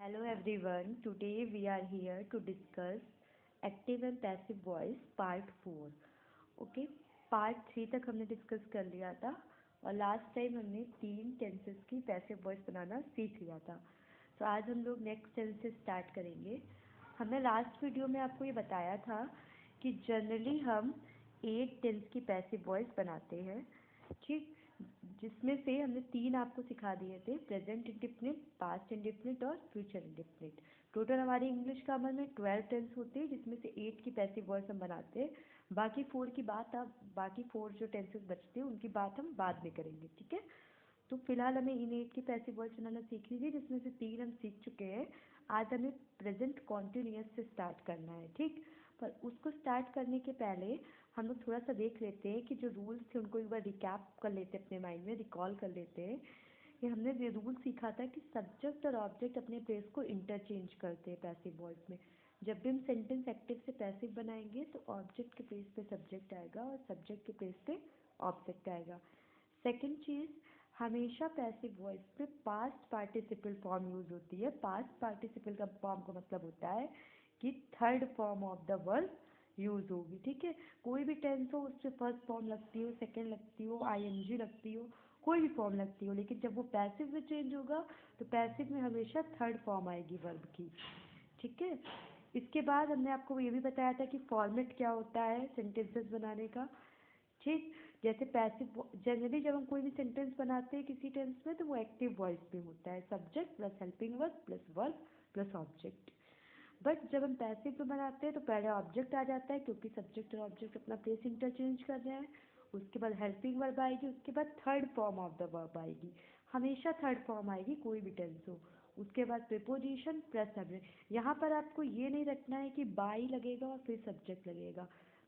Hello everyone. Today we are here to discuss active and passive voice part 4. Okay, part 3 तक हमने discuss कर लिया था और लास्ट टाइम हमने 3 टेंसेस की पैसिव वॉइस बनाना सीख लिया था। तो आज हम लोग नेक्स्ट टेंस से स्टार्ट करेंगे। हमने लास्ट वीडियो में आपको ये बताया था कि जनरली हम 8 टेंस की पैसिव वॉइस बनाते हैं, ठीक, जिसमें से हमने 3 आपको सिखा दिए थे, प्रेजेंट इंडेफिनिट, पास्ट इंडेफिनिट और फ्यूचर इंडेफिनिट। टोटल हमारी इंग्लिश ग्रामर में 12 टेंस होते हैं, जिसमें से 8 की पैसिव वॉइस हम बनाते हैं। बाकी 4 की बात आप बाकी 4 जो टेंसेस बचते हैं उनकी बात हम बाद में करेंगे, ठीक है। तो फिलहाल हमें इन 8 की पैसिव वॉइस बनाना सीख लीजिए, जिसमें से 3 हम सीख चुके हैं। आज हमें प्रेजेंट कॉन्टिन्यूअस से स्टार्ट करना है, ठीक। पर उसको स्टार्ट करने के पहले हम लोग थोड़ा सा देख लेते हैं कि जो रूल्स थे उनको एक बार रिकैप कर लेते हैं, अपने माइंड में रिकॉल कर लेते हैं कि हमने ये रूल सीखा था कि सब्जेक्ट और ऑब्जेक्ट अपने प्लेस को इंटरचेंज करते हैं पैसिव वॉइस में। जब भी हम सेंटेंस एक्टिव से पैसिव बनाएंगे तो ऑब्जेक्ट के प्लेस पे सब्जेक्ट आएगा और सब्जेक्ट के प्लेस पे ऑब्जेक्ट आएगा। सेकंड चीज़, हमेशा पैसिव वॉइस में पास्ट पार्टिसिपल फॉर्म यूज़ होती है। पास्ट पार्टिसिपल का फॉर्म का मतलब होता है कि third form of the verb use होगी, ठीक है। कोई भी टेंस हो उससे फर्स्ट फॉर्म लगती हो, सेकंड लगती हो, आईएनजी लगती हो, कोई भी फॉर्म लगती हो, लेकिन जब वो पैसिव में चेंज होगा तो पैसिव में हमेशा थर्ड फॉर्म आएगी वर्ब की, ठीक है। इसके बाद हमने आपको ये भी बताया था कि फॉर्मेट क्या होता है सेंटेंसेस बनाने का, ठीक। जैसे पैसिव जनरली जब हम कोई भी सेंटेंस बनाते हैं किसी टेंस में तो वो एक्टिव वॉइस में होता है, subject plus helping verb plus verb plus object. But जब हम पैसिव में बनाते हैं तो पहले ऑब्जेक्ट आ जाता है, क्योंकि सब्जेक्ट और ऑब्जेक्ट अपना प्लेस इंटरचेंज कर रहे हैं। उसके बाद हेल्पिंग वर्ब आएगी, उसके बाद third form of the verb आएगी, हमेशा थर्ड फॉर्म आएगी कोई भी टेंस हो। उसके बाद प्रीपोजिशन प्लस सब्जेक्ट। यहाँ पर आपको ये नहीं रखना है कि बाई लगेगा और फिर सब्जेक्ट लगेगा,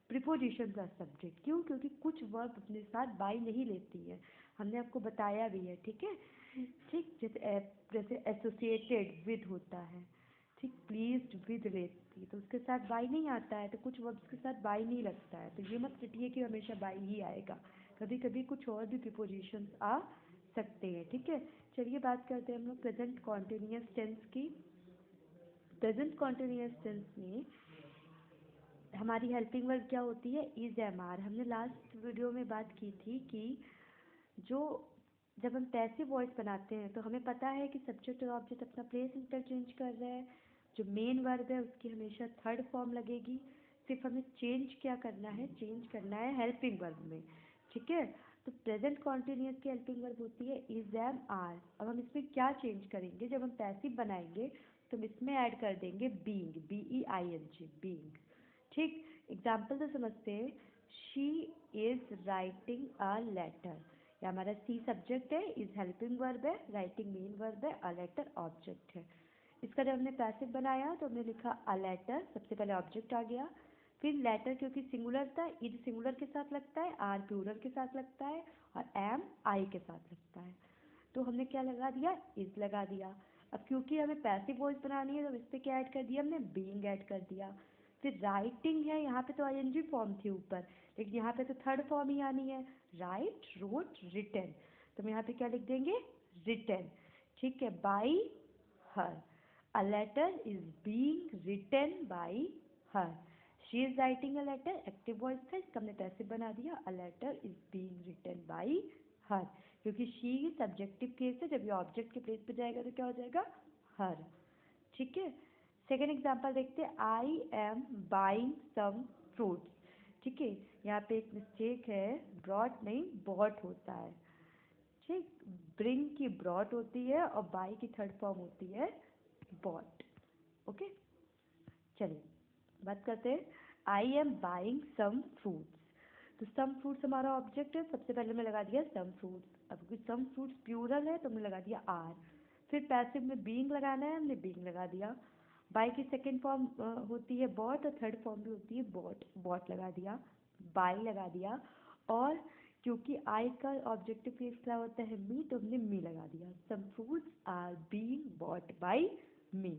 प्रीपोजिशन प्लस सब्जेक्ट। क्यों? क्योंकि कुछ वर्ब अपने साथ बाई नहीं लेती है, हमने आपको बताया भी है, ठीक है। ठीक, जैसे एसोसिएटेड विद होता है, ठीक, प्लीज्ड विद लेती तो उसके साथ बाई नहीं आता है, तो कुछ वर्ब्स के साथ बाई नहीं लगता है, तो ये मत रटिए कि हमेशा बाई ही आएगा, कभी कभी कुछ और भी प्रीपोजिशंस आ सकते हैं, ठीक है। चलिए बात करते हैं हम लोग प्रेजेंट कॉन्टिन्यूअस टेंस की। प्रेजेंट कॉन्टिन्यूअस टेंस में हमारी हेल्पिंग वर्ब क्या होती है? Is am are. हमने लास्ट वीडियो में बात की थी कि जो जब हम पैसिव वॉइस बनाते हैं तो हमें पता है कि सब्जेक्ट और ऑब्जेक्ट अपना प्लेस इंटरचेंज कर रहे हैं। जो मेन वर्ब है उसकी हमेशा थर्ड फॉर्म लगेगी। सिर्फ हमें चेंज क्या करना है? चेंज करना है हेल्पिंग वर्ब में, ठीक है। तो प्रेजेंट कॉन्टिन्यूअस की हेल्पिंग वर्ब होती है इज एम आर। अब हम इसमें क्या चेंज करेंगे? जब हम पैसिव बनाएंगे तो हम इसमें ऐड कर देंगे बीइंग, BEING, बीइंग, ठीक। एग्जाम्पल से समझते हैं। She is writing a letter, या हमारा सी सब्जेक्ट है, इज हेल्पिंग वर्ब है, राइटिंग मेन वर्ब है, अ लेटर ऑब्जेक्ट है। इसका जब हमने पैसिव बनाया तो हमने लिखा अ लेटर, सबसे पहले ऑब्जेक्ट आ गया। फिर लेटर क्योंकि सिंगुलर था, इज सिंगुलर के साथ लगता है, आर प्लूरल के साथ लगता है और एम आई के साथ लगता है, तो हमने क्या लगा दिया? इज लगा दिया। अब क्योंकि हमें पैसिव वॉइस बनानी है तो इस पर क्या ऐड कर दिया हमने? बीइंग ऐड कर दिया। फिर राइटिंग है, यहाँ पे तो आईएनजी फॉर्म थी ऊपर, लेकिन यहाँ पे तो थर्ड फॉर्म ही आनी है, राइट, रोट, रिटन, तो हम यहाँ पे क्या लिख देंगे? रिटन, ठीक है, by her. A letter is being written by her. She is writing a letter, active voice था, इसका हमने पैसिव बना दिया, a letter is being written by her, क्योंकि शी सब्जेक्टिव केस है, जब ये ऑब्जेक्ट के प्लेस पे जाएगा तो क्या हो जाएगा? हर, ठीक है। सेकेंड एग्जाम्पल देखते हैं। I am buying some fruits, ठीक है, यहाँ पे एक मिस्टेक है, ब्रॉट नहीं बॉट होता है, ठीक। ब्रिंग की ब्रॉट होती है और बाई की थर्ड फॉर्म होती है बॉट, ओके। चलिए बात करते हैं। I am buying some fruits, तो सम फ्रूट्स हमारा ऑब्जेक्ट है, सबसे पहले मैं लगा दिया सम फ्रूट्स। अब क्योंकि सम फ्रूट्स प्लूरल है तो हमने लगा दिया आर। फिर पैसिव में बीइंग लगाना है, हमने बीइंग लगा दिया। बाई की सेकेंड फॉर्म होती है बॉट और थर्ड फॉर्म भी होती है बॉट, बॉट लगा दिया, बाई लगा दिया। और क्योंकि आई का ऑब्जेक्टिव केस क्या होता है? मी, तो हमने मी लगा दिया। Some fruits are being bought by me.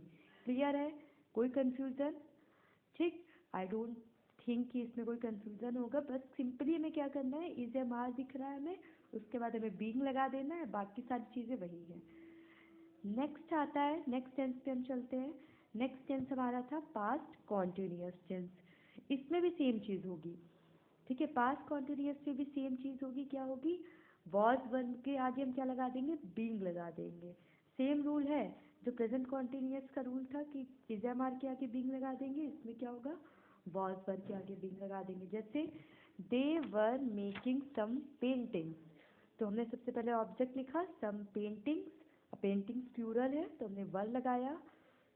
Clear है? कोई कंफ्यूजन? ठीक, आई डोंट थिंक कि इसमें कोई कंफ्यूजन होगा। बस सिंपली हमें क्या करना है, इज एम आर दिख रहा है हमें, उसके बाद हमें बीइंग लगा देना है, बाकी सारी चीज़ें वही है। नेक्स्ट आता है, नेक्स्ट टेंस पे हम चलते हैं। नेक्स्ट टेंस हमारा था पास्ट कॉन्टिन्यूअस टेंस। इसमें भी सेम चीज़ होगी, ठीक है। पास्ट कॉन्टिन्यूअस में भी सेम चीज़ होगी, क्या होगी, वॉज वन के आगे हम क्या लगा देंगे, बीइंग लगा देंगे। सेम रूल है जो प्रेजेंट कॉन्टिन्यूअस का रूल था कि इज एम आर के आगे बीइंग लगा देंगे, इसमें क्या होगा, वॉज वन के आगे बीइंग लगा देंगे। जैसे दे वर मेकिंग सम पेंटिंग्स, तो हमने सबसे पहले ऑब्जेक्ट लिखा सम पेंटिंग्स, पेंटिंग्स प्लूरल है तो हमने वर लगाया,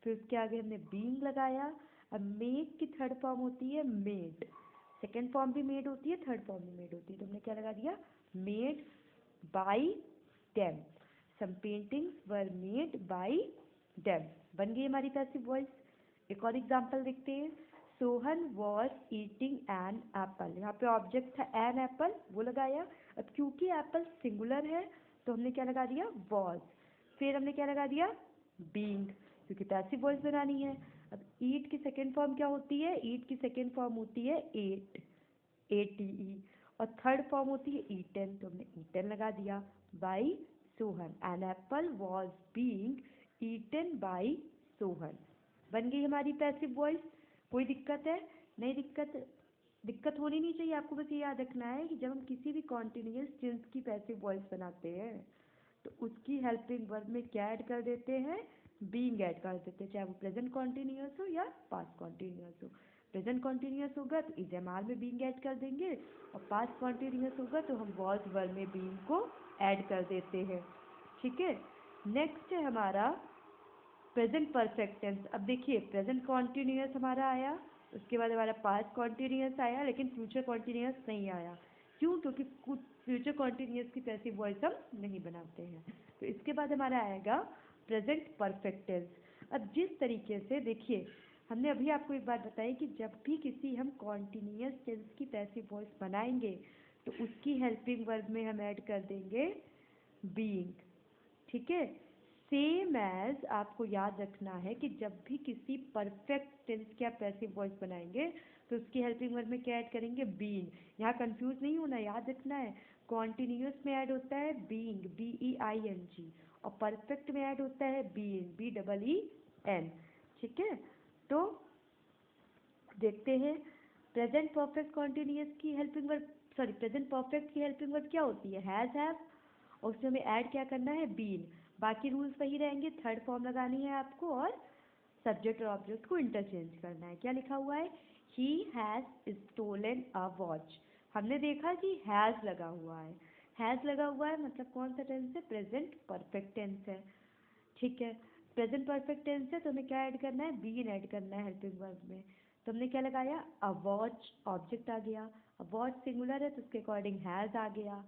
फिर उसके आगे हमने बीइंग लगाया। अब मेक की थर्ड फॉर्म होती है मेड, सेकेंड फॉर्म भी मेड होती है, थर्ड फॉर्म भी मेड होती है, तो हमने क्या लगा दिया, made by them, some paintings were made by them, बन गई हमारी पैसिव वॉइस। एक और एग्जांपल देखते हैं, Sohan was eating an apple, यहाँ पे ऑब्जेक्ट था एन एप्पल, वो लगाया। अब क्योंकि एप्पल सिंगुलर है तो हमने क्या लगा दिया, वॉज, फिर हमने क्या लगा दिया, बीइंग, क्योंकि पैसिव वॉइस बनानी है। अब ईट की सेकेंड फॉर्म क्या होती है, ईट की सेकेंड फॉर्म होती है एट, ATE, और थर्ड फॉर्म होती है ईटन, तो हमने ईटन लगा दिया by Sohan, an apple was being eaten by Sohan, बन गई हमारी पैसिव वॉइस। कोई दिक्कत है, नहीं दिक्कत, दिक्कत होनी नहीं चाहिए, आपको बस ये याद रखना है कि जब हम किसी भी कॉन्टिन्यूअस टेंस की पैसिव वॉइस बनाते हैं तो उसकी हेल्पिंग वर्ब में क्या ऐड कर देते हैं, बीइंग ऐड कर देते हैं, चाहे वो प्रेजेंट कॉन्टिन्यूअस हो या पास्ट कॉन्टिन्यूअस हो। प्रेजेंट कॉन्टिन्यूअस होगा तो इज एम आर में बीइंग ऐड कर देंगे, और पास्ट कॉन्टिन्यूअस होगा तो हम वॉज वर्ब में बीइंग को ऐड कर देते हैं, ठीक है। नेक्स्ट है हमारा प्रेजेंट परफेक्ट टेंस। अब देखिए प्रेजेंट कॉन्टिन्यूअस हमारा आया, उसके बाद हमारा पास्ट कॉन्टिन्यूअस आया, लेकिन फ्यूचर कॉन्टिन्यूअस नहीं आया। क्यों, क्योंकि कुछ फ्यूचर कॉन्टिन्यूअस की पैसिव वॉइस हम नहीं बनाते हैं। तो इसके बाद हमारा आएगा प्रेजेंट परफेक्ट टेंस। अब जिस तरीके से देखिए, हमने अभी आपको एक बात बताई कि जब भी किसी हम कॉन्टिन्यूअस टेंस की पैसिव वॉइस बनाएंगे तो उसकी हेल्पिंग वर्ब में हम ऐड कर देंगे बीइंग, ठीक है। सेम एज आपको याद रखना है कि जब भी किसी परफेक्ट टेंस की आप पैसिव वॉइस बनाएंगे तो उसकी हेल्पिंग वर्ब में क्या ऐड करेंगे, बीइंग। यहाँ कंफ्यूज नहीं होना, याद रखना है कॉन्टिन्यूअस में ऐड होता है बीइंग, BEING, और परफेक्ट में ऐड होता है बीइंग, BEEN, ठीक है। तो देखते हैं प्रेजेंट परफेक्ट कॉन्टिन्यूअस की helping verb, sorry present perfect की हेल्पिंग वर्ब क्या होती है, हैज़ हैव, और उसमें हमें ऐड क्या करना है, बीन। बाकी रूल्स वही रहेंगे, थर्ड फॉर्म लगानी है आपको और सब्जेक्ट और ऑब्जेक्ट को इंटरचेंज करना है। क्या लिखा हुआ है, he has stolen a watch, हमने देखा कि हैज़ लगा हुआ है, हैज़ लगा हुआ है मतलब कौन सा टेंस है, प्रेजेंट परफेक्ट टेंस है, ठीक है। प्रेजेंट परफेक्ट टेंस है तो हमें क्या ऐड करना है, बीन ऐड करना है हेल्पिंग वर्ब में। तो हमने क्या लगाया, अ वॉच ऑब्जेक्ट आ गया, अ वॉच सिंगुलर है तो उसके अकॉर्डिंग हैज़ आ गया,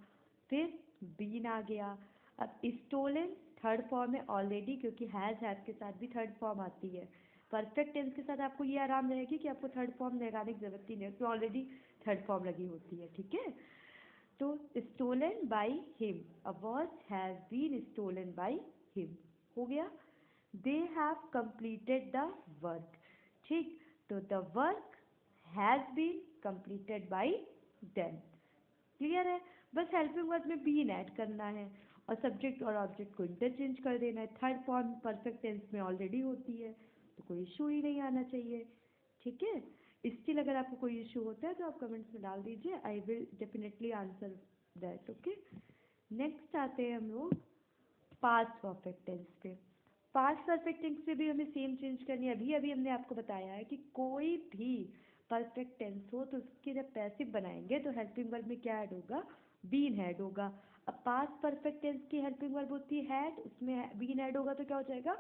फिर बीन आ गया। अब स्टोलन थर्ड फॉर्म है ऑलरेडी, क्योंकि हैज़ के साथ भी थर्ड फॉर्म आती है। परफेक्ट टेंस के साथ आपको ये आराम रहेगी कि आपको थर्ड फॉर्म लगाने की जरूरत ही नहीं है, उसमें ऑलरेडी थर्ड फॉर्म लगी होती है, ठीक है। तो stolen by him, a watch has been stolen by him, हो गया। They have completed the work, ठीक, तो the work has been completed by them, clear है। बस हेल्पिंग वर्ब में बीन ऐड करना है और सब्जेक्ट और ऑब्जेक्ट को इंटरचेंज कर देना है, थर्ड फॉर्म परफेक्ट टेंस में ऑलरेडी होती है तो कोई इशू ही नहीं आना चाहिए, ठीक है। स्टिल अगर आपको कोई इशू होता है तो आप कमेंट्स में डाल दीजिए, I will definitely answer that, okay. Next आते हैं हम लोग पास्ट परफेक्ट टेंस पे। पास्ट परफेक्ट टेंस पे भी हमें सेम चेंज करनी है। अभी अभी हमने आपको बताया है कि कोई भी परफेक्ट टेंस हो तो उसके जब पैसिव बनाएंगे तो हेल्पिंग वर्ब में क्या ऐड होगा, बीन ऐड होगा। अब पास्ट परफेक्ट टेंस की हेल्पिंग वर्ब होती है हैड, उसमें बीन ऐड होगा तो क्या हो जाएगा,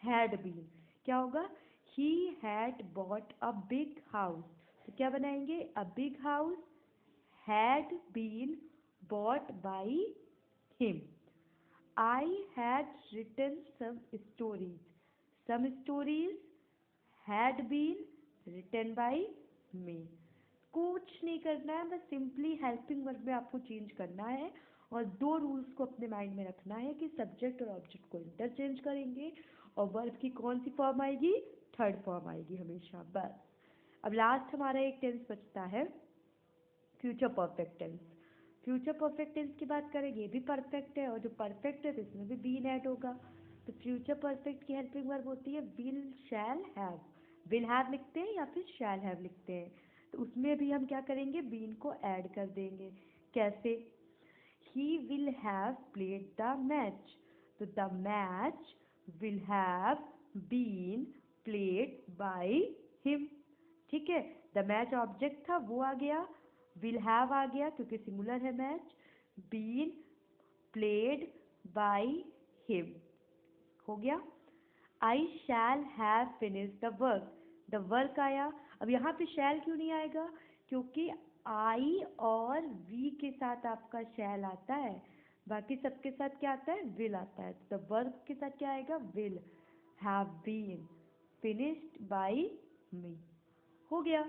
हैड बीन, क्या होगा, he had bought a big house, तो क्या बनाएंगे, a big house had been bought by him. I had written some stories. Some stories had been written by me. कुछ नहीं करना है, बस सिंपली हेल्पिंग वर्ब में आपको चेंज करना है और दो रूल्स को अपने माइंड में रखना है कि सब्जेक्ट और ऑब्जेक्ट को इंटरचेंज करेंगे और वर्ब की कौन सी फॉर्म आएगी, थर्ड फॉर्म आएगी हमेशा, बस। अब लास्ट हमारा एक टेंस बचता है future perfect tense. Future perfect tense की बात करें, ये भी परफेक्ट है और जो परफेक्ट है तो इसमें भी बीन ऐड होगा। तो फ्यूचर परफेक्ट की हेल्पिंग वर्ब होती है will shall have. Will have लिखते हैं या फिर शैल हैव लिखते हैं, तो उसमें भी हम क्या करेंगे, बीन को ऐड कर देंगे। कैसे? He will have played the match, तो the match will have been played by him. ठीक है, द मैच ऑब्जेक्ट था वो आ गया, विल हैव आ गया क्योंकि सिंगुलर है match, been played by him हो गया। I shall have finish the work, the work आया। अब यहाँ पे शैल क्यों नहीं आएगा? क्योंकि आई और वी के साथ आपका शैल आता है, बाकी सबके साथ क्या आता है, विल आता है। तो द वर्क के साथ क्या आएगा, will have been finished by me. हो गया,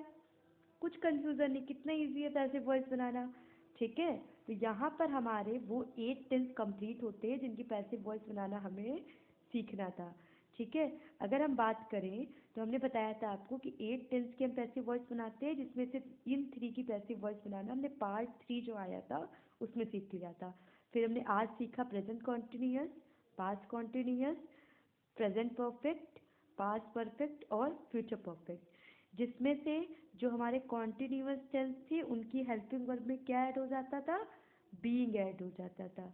कुछ कंफ्यूजन नहीं, कितना इजी है पैसिव वॉइस बनाना। ठीक है, तो यहाँ पर हमारे वो 8 टेंस कंप्लीट होते हैं जिनकी पैसिव वॉइस बनाना हमें सीखना था। ठीक है, अगर हम बात करें तो हमने बताया था आपको कि 8 टेंस की हम पैसिव वॉइस बनाते हैं, जिसमें से इन 3 की पैसिव वॉइस बनाना हमने पार्ट 3 जो आया था उसमें सीख लिया था। फिर हमने आज सीखा present continuous, past continuous, present perfect, past perfect और फ्यूचर परफेक्ट, जिसमें से जो हमारे कॉन्टिन्यूअस टेंस थे उनकी हेल्पिंग वर्ब में क्या ऐड हो जाता था, बीइंग ऐड हो जाता था।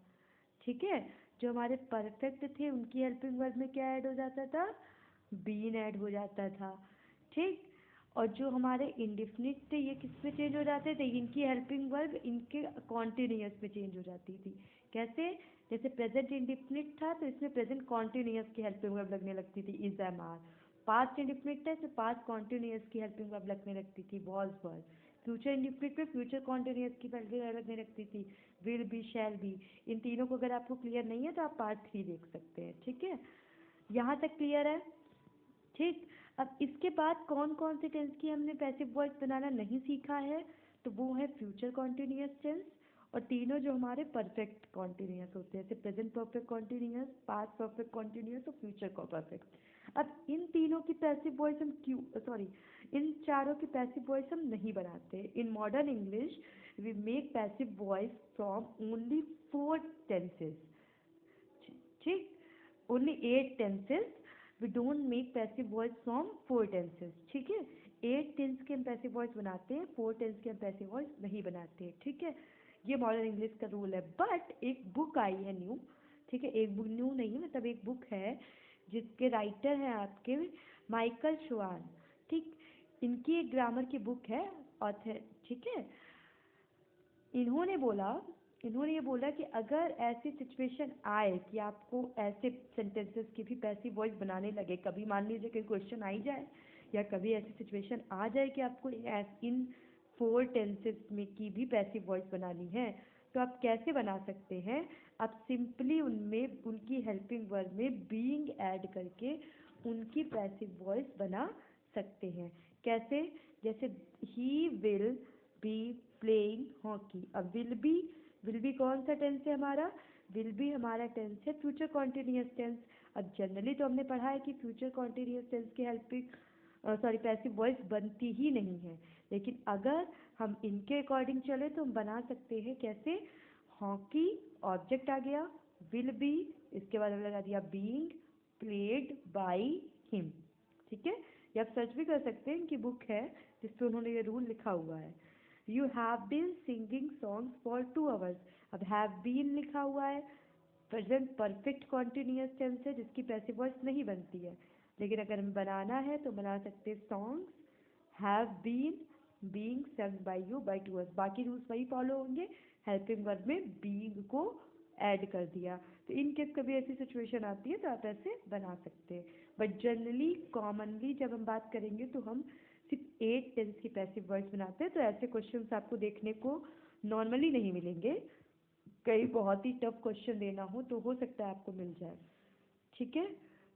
ठीक है, जो हमारे परफेक्ट थे उनकी हेल्पिंग वर्ब में क्या ऐड हो जाता था, बीन ऐड हो जाता था। ठीक, और जो हमारे इंडिफिनिट थे ये किस में चेंज हो जाते थे, इनकी हेल्पिंग वर्ब इनके कॉन्टिन्यूअस में चेंज हो जाती थी। कैसे? जैसे प्रेजेंट इंडिफिनिट था तो इसमें प्रेजेंट कॉन्टिन्यूअस की हेल्पिंग वर्ब लगने लगती थी, is am are. Past indefinite है तो पास्ट कॉन्टिन्यूअस की हेल्पिंग वर्ब लगने लगती थी, वॉज वर। फ्यूचर इंडिफिनिट में फ्यूचर कॉन्टिन्यूअस की हेल्पिंग वर्ब लगने लगती थी, विल बी, शैल बी। इन तीनों को अगर आपको क्लियर नहीं है तो आप पार्ट 3 देख सकते हैं। ठीक है, यहाँ तक क्लियर है? ठीक, अब इसके बाद कौन कौन से टेंस की हमने पैसिव वॉइस बनाना नहीं सीखा है, तो वो है फ्यूचर कॉन्टिन्यूअस टेंस और तीनों जो हमारे परफेक्ट कॉन्टिन्यूअस होते हैं, जैसे present perfect continuous, past perfect continuous और फ्यूचर को परफेक्ट। अब इन तीनों की पैसिव वॉइस हम क्यों, सॉरी, इन चारों की पैसिव वॉइस हम नहीं बनाते। In modern English we make passive voice from only 4 tenses. ठीक, only 8 tenses, we don't make passive voice from 4 tenses। ठीक है, 8 tense के हम passive voice बनाते हैं, 4 tense के हम passive voice नहीं बनाते। ठीक है, ये मॉडर्न इंग्लिश का रूल है। बट एक बुक आई है न्यू, ठीक है, एक बुक न्यू नहीं मतलब एक बुक है जिसके राइटर हैं आपके माइकल श्वान। ठीक, इनकी एक ग्रामर की बुक है, ऑथर। ठीक है, इन्होंने बोला, इन्होंने ये बोला कि अगर ऐसी सिचुएशन आए कि आपको ऐसे सेंटेंसेस की भी पैसिव वॉइस बनाने लगे, कभी मान लीजिए कि क्वेश्चन आ ही जाए या कभी ऐसी सिचुएशन आ जाए कि आपको इन 4 टेंसेस में की भी पैसिव वॉइस बनानी है, तो आप कैसे बना सकते हैं? आप सिंपली उनमें उनकी हेल्पिंग वर्ब में बीइंग ऐड करके उनकी पैसिव वॉइस बना सकते हैं। कैसे? जैसे he will be playing hockey. अब विल बी कौन सा टेंस है हमारा? विल बी हमारा टेंस है फ्यूचर कॉन्टिन्यूअस टेंस। अब जनरली तो हमने पढ़ा है कि फ्यूचर कॉन्टिन्यूअस टेंस की हेल्पिंग सॉरी पैसिव वॉइस बनती ही नहीं है, लेकिन अगर हम इनके अकॉर्डिंग चले तो हम बना सकते हैं। कैसे? हॉकी ऑब्जेक्ट आ गया, विल बी, इसके बाद लगा दिया बीइंग प्लेड बाय हिम। ठीक है, ये आप सर्च भी कर सकते हैं, इनकी बुक है जिसपे उन्होंने ये रूल लिखा हुआ है। You have been singing songs for 2 hours। अब हैव बीन लिखा हुआ है, प्रेजेंट परफेक्ट कॉन्टिन्यूअस टेंस है जिसकी पैसिव वॉइस नहीं बनती है, लेकिन अगर हमें बनाना है तो बना सकते हैं songs have been being sung by you by 2 hours। बाकी रूल्स वही फॉलो होंगे, हेल्पिंग वर्ब में बीइंग को ऐड कर दिया। तो इन केस कभी ऐसी सिचुएशन आती है तो आप ऐसे बना सकते हैं। बट जनरली कॉमनली जब हम बात करेंगे तो हम सिर्फ 8 टेंस की पैसिव वॉइस बनाते हैं, तो ऐसे क्वेश्चंस आपको देखने को नॉर्मली नहीं मिलेंगे। कई बहुत ही टफ क्वेश्चन देना हो तो हो सकता है आपको मिल जाए। ठीक है,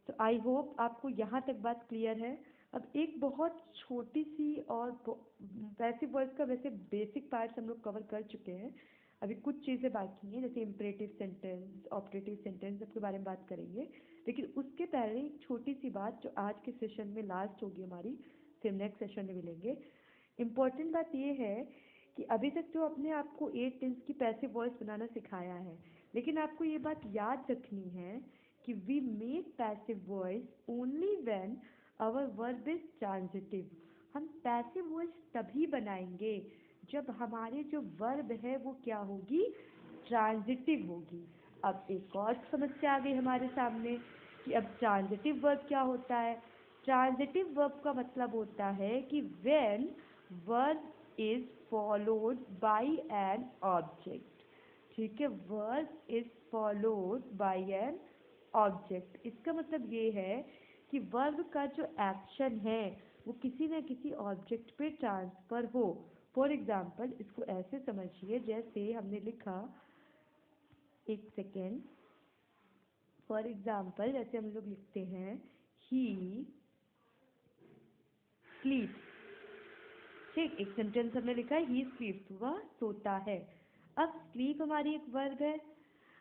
तो आई होप आपको यहाँ तक बात क्लियर है। अब एक बहुत छोटी सी और पैसिव वॉइस का वैसे बेसिक पार्ट्स हम लोग कवर कर चुके हैं, अभी कुछ चीज़ें बाकी हैं जैसे इम्परेटिव सेंटेंस, ऑपरेटिव सेंटेंस, सबके बारे में बात करेंगे। लेकिन उसके पहले एक छोटी सी बात जो आज के सेशन में लास्ट होगी हमारी, फिर नेक्स्ट सेशन में मिलेंगे। इम्पॉर्टेंट बात ये है कि अभी तक जो अपने आपको 8 टेंस की पैसिव वॉइस बनाना सिखाया है, लेकिन आपको ये बात याद रखनी है कि we make passive voice only when our verb is transitive. हम पैसिव वॉइस तभी बनाएंगे जब हमारे जो वर्ब है वो क्या होगी, ट्रांजिटिव होगी। अब एक और समस्या आ गई हमारे सामने कि अब ट्रांजिटिव वर्ब क्या होता है। ट्रांजिटिव वर्ब का मतलब होता है कि when verb is followed by an object. ठीक है, verb is followed by an object, इसका मतलब ये है कि वर्ब का जो एक्शन है वो किसी न किसी ऑब्जेक्ट पे ट्रांसफर हो। फॉर एग्जाम्पल इसको ऐसे समझिए, जैसे हमने लिखा, एक सेकेंड, फॉर एग्जाम्पल जैसे हम लोग लिखते हैं ही स्लीप्स। ठीक, एक सेंटेंस हमने लिखा है ही स्लीप्स, वह सोता है। अब स्लीप हमारी एक वर्ब है।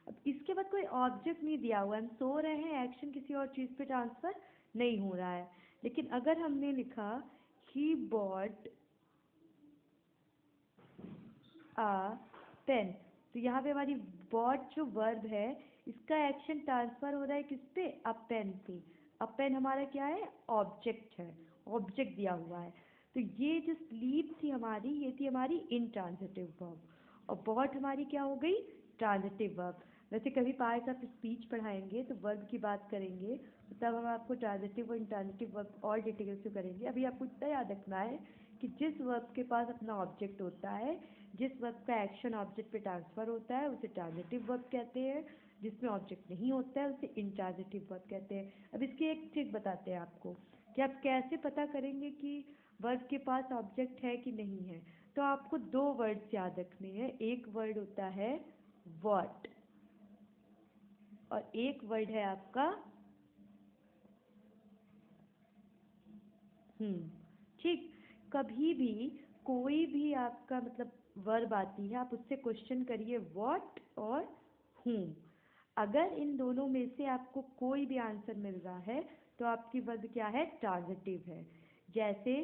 अब इसके बाद कोई ऑब्जेक्ट नहीं दिया हुआ, हम सो रहे हैं, एक्शन किसी और चीज़ पे ट्रांसफर नहीं हो रहा है। लेकिन अगर हमने लिखा ही बॉट आ पेन, तो यहाँ पे हमारी बॉट जो वर्ब है इसका एक्शन ट्रांसफर हो रहा है किस पे, अ पेन पे। अ पेन हमारा क्या है, ऑब्जेक्ट है, ऑब्जेक्ट दिया हुआ है। तो ये जो स्लीप थी हमारी, ये थी हमारी इनट्रांजिटिव वर्ब, और बॉट हमारी क्या हो गई, ट्रांजिटिव वर्ब। वैसे कभी पार्ट ऑफ स्पीच पढ़ाएंगे तो वर्ब की बात करेंगे, तो तब हम आपको ट्रांजिटिव और इंट्रांजिटिव वर्ब और डिटेल से करेंगे। अभी आपको इतना याद रखना है कि जिस वर्ब के पास अपना ऑब्जेक्ट होता है, जिस वर्ब का एक्शन ऑब्जेक्ट पे ट्रांसफर होता है उसे ट्रांजिटिव वर्ब कहते हैं, जिसमें ऑब्जेक्ट नहीं होता है उसे इंट्रांजिटिव वर्ब कहते हैं। अब इसकी एक ट्रिक बताते हैं आपको कि आप कैसे पता करेंगे कि वर्ब के पास ऑब्जेक्ट है कि नहीं है। तो आपको दो वर्ड्स याद रखने हैं, एक वर्ड होता है व्हाट और एक वर्ड है आपका ठीक। कभी भी कोई भी आपका मतलब वर्ब आती है, आप उससे क्वेश्चन करिए व्हाट और whom। अगर इन दोनों में से आपको कोई भी आंसर मिल रहा है तो आपकी वर्ब क्या है, ट्रांजिटिव है। जैसे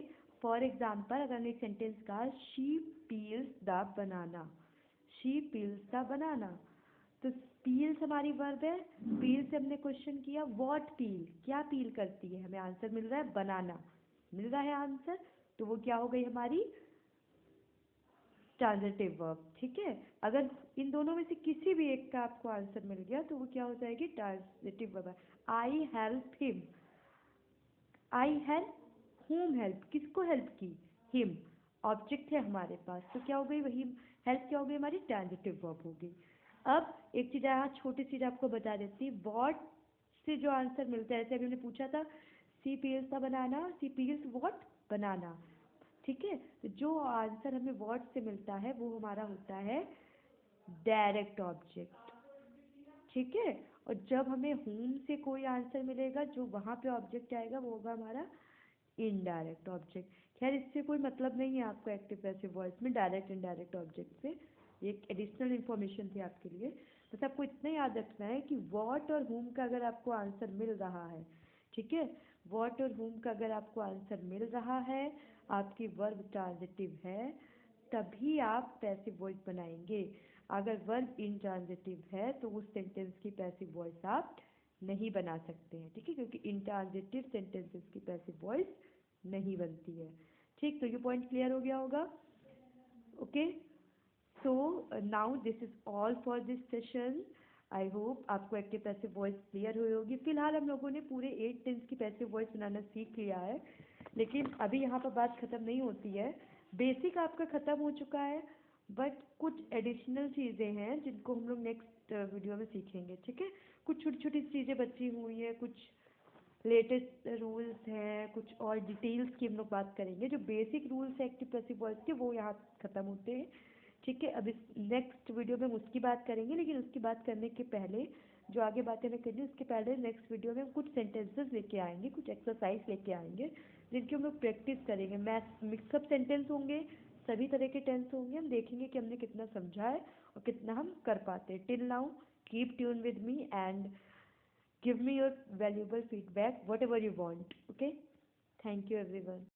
फॉर एग्जाम्पल अगर हमने एक सेंटेंस कहा she peels the banana, she peels the banana, तो पील्स हमारी वर्ब है, पील से हमने क्वेश्चन किया व्हाट पील, क्या पील करती है, हमें आंसर मिल रहा है बनाना, मिल रहा है आंसर, तो वो क्या हो गई हमारी ट्रांजिटिव वर्ब। ठीक है, अगर इन दोनों में से किसी भी एक का आपको आंसर मिल गया तो वो क्या हो जाएगी, transitive verb. I help him, I help whom help, किसको हेल्प की, हिम, ऑब्जेक्ट है हमारे पास, तो क्या हो गई वही हेल्प, क्या हो गई हमारी ट्रांजिटिव वर्ब हो गई। अब एक चीज़ यहाँ छोटी चीज़ आपको बता देती, व्हाट से जो आंसर मिलता है, जैसे अभी हमने पूछा था सी पील्स का बनाना, सी पील्स व्हाट बनाना। ठीक है, तो जो आंसर हमें व्हाट से मिलता है वो हमारा होता है डायरेक्ट ऑब्जेक्ट। ठीक है, और जब हमें होम से कोई आंसर मिलेगा जो वहाँ पे ऑब्जेक्ट आएगा वो होगा हमारा इनडायरेक्ट ऑब्जेक्ट। खैर इससे कोई मतलब नहीं है आपको एक्टिव पैसिव वॉइस में डायरेक्ट इनडायरेक्ट ऑब्जेक्ट से, एक एडिशनल इन्फॉर्मेशन थी आपके लिए। बस आपको इतना याद रखना है कि व्हाट और होम का अगर आपको आंसर मिल रहा है, ठीक है, व्हाट और होम का अगर आपको आंसर मिल रहा है, आपकी वर्ब ट्रांजिटिव है, तभी आप पैसिव वॉइस बनाएंगे। अगर वर्ब इनट्रांजिटिव है तो उस सेंटेंस की पैसिव वॉइस आप नहीं बना सकते हैं। ठीक है, क्योंकि इनट्रांजिटिव सेंटेंसेस की पैसिव वॉइस नहीं बनती है। ठीक, तो ये पॉइंट क्लियर हो गया होगा। Okay, so now this is all for this session. I hope आपको एक्टिव पैसिव वॉइस क्लियर हुई होगी। फिलहाल हम लोगों ने पूरे 8 टेंस की पैसिव वॉइस बनाना सीख लिया है, लेकिन अभी यहाँ पर बात ख़त्म नहीं होती है। बेसिक आपका ख़त्म हो चुका है, बट कुछ एडिशनल चीज़ें हैं जिनको हम लोग नेक्स्ट वीडियो में सीखेंगे। ठीक है, कुछ छोटी छोटी चीज़ें बची हुई हैं, कुछ लेटेस्ट रूल्स हैं, कुछ और डिटेल्स की हम लोग बात करेंगे। जो बेसिक रूल्स है एक्टिव पैसिव वॉइस के वो यहाँ ख़त्म होते हैं। ठीक है, अब इस नेक्स्ट वीडियो में हम उसकी बात करेंगे, लेकिन उसकी बात करने के पहले जो आगे बातें मैं करनी उसके पहले नेक्स्ट वीडियो में हम कुछ सेंटेंसेस लेके आएंगे, कुछ एक्सरसाइज लेके आएंगे जिनकी हम लोग प्रैक्टिस करेंगे। मैथ मिक्सअप सेंटेंस होंगे, सभी तरह के टेंस होंगे, हम देखेंगे कि हमने कितना समझा है और कितना हम कर पाते हैं। Till now keep tune with me and give me your valuable feedback whatever you want. Okay, thank you everyone.